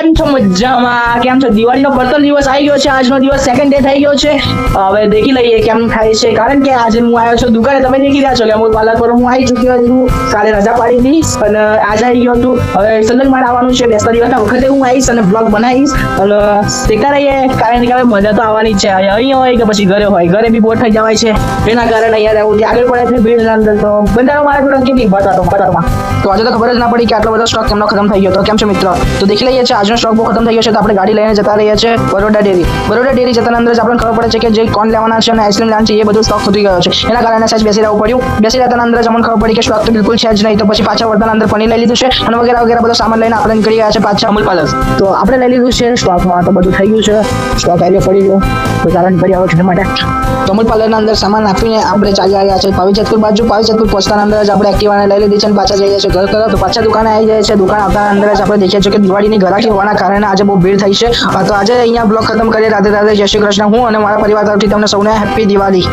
કેમ છો મજામાં? કેમ છો? દિવાળીનો પ્રથમ દિવસ આવી ગયો છે, આજનો દિવસ સેકન્ડ ડે થઈ ગયો છે. હવે દેખી લઈએ કેમ થાય છે, કારણ કે આજે હું આવ્યો છું દુકાને. તમે દેખી રહ્યા છો કે અમુક પાર્લર પર હું આવી ચૂક્યો છું. કાલે રજા પાડી હતી અને આજે આવી ગયો છું. હવે સલગ મારે આવવાનું છે. બેસતા દિવસના વખતે હું આવીશ અને બ્લોગ બનાવીશ અને દેખતા રહીએ, કારણ કે હવે મજા તો આવવાની જ છે. અહીંયા હોય કે પછી ઘરે હોય, ઘરે બી બોર થઈ જવાય છે. એના કારણે અહીંયા રહેવું આગળ પડે છે ભીડના અંદર. તો બંધારો મારા જોડે કેવી બતાવમાં તો આજે તો ખબર જ ના પડી કે આટલો બધો સ્ટોક કેમનો ખતમ થઈ ગયો. તો કેમ છે મિત્રો? તો દેખી લઈએ છે આજનો સ્ટોક બહુ ખતમ થઈ ગયો છે. તો આપણે ગાડી લઈને જતા રહીએ છીએ બરોડા ડેરી જતાના અંદર જ આપણને ખબર પડે છે કે જે કોણ લેવાના છે અને આઈસ્ક્રીમ લેવાની છે એ બધું સ્ટોક ખૂટી ગયો છે. એના કારણે સાહેબ બેસી રહેવું પડ્યું. બેસી રહેતાના અંદર જ અમને ખબર પડી કે સ્ટોક તો બિલકુલ છે જ નહીં. તો પછી પાછા વળતાના અંદર પનીર લઈ લીધું છે અને વગેરે વગેરે બધો સામાન લઈને આપણે નીકળી ગયા છે પાછા અમૂલ પાર્લર. તો આપણે લઈ લીધું છે સ્ટોકમાં, તો બધું થઈ ગયું છે. સ્ટોક આવેલો પડી ગયો તો ચાલન કરી આવો છે માટે તો અમૂલ પાર્લરના અંદર સામાન નાખીને આપણે ચાલી આવ્યા છે પાવીજતપુર બાજુ. પાવીજતપુર પહોંચતાના અંદર જ આપણે એક્ટિવાને લઈ લીધી છે અને પાછા જઈએ છીએ ઘર તરફ. તો પાછા દુકાને આવી જાય છે. દુકાન આવતાના અંદર જ આપણે દેખીએ છીએ કે દિવાળીની ઘરાકી હોવાના કારણે આજે બહુ ભીડ થઈ છે. તો આજે અહીંયા બ્લોગ ખતમ કરીએ. રાધે રાધે, જય શ્રી કૃષ્ણ. હું અને મારા પરિવાર તરફથી તમને સૌને હેપી દિવાળી.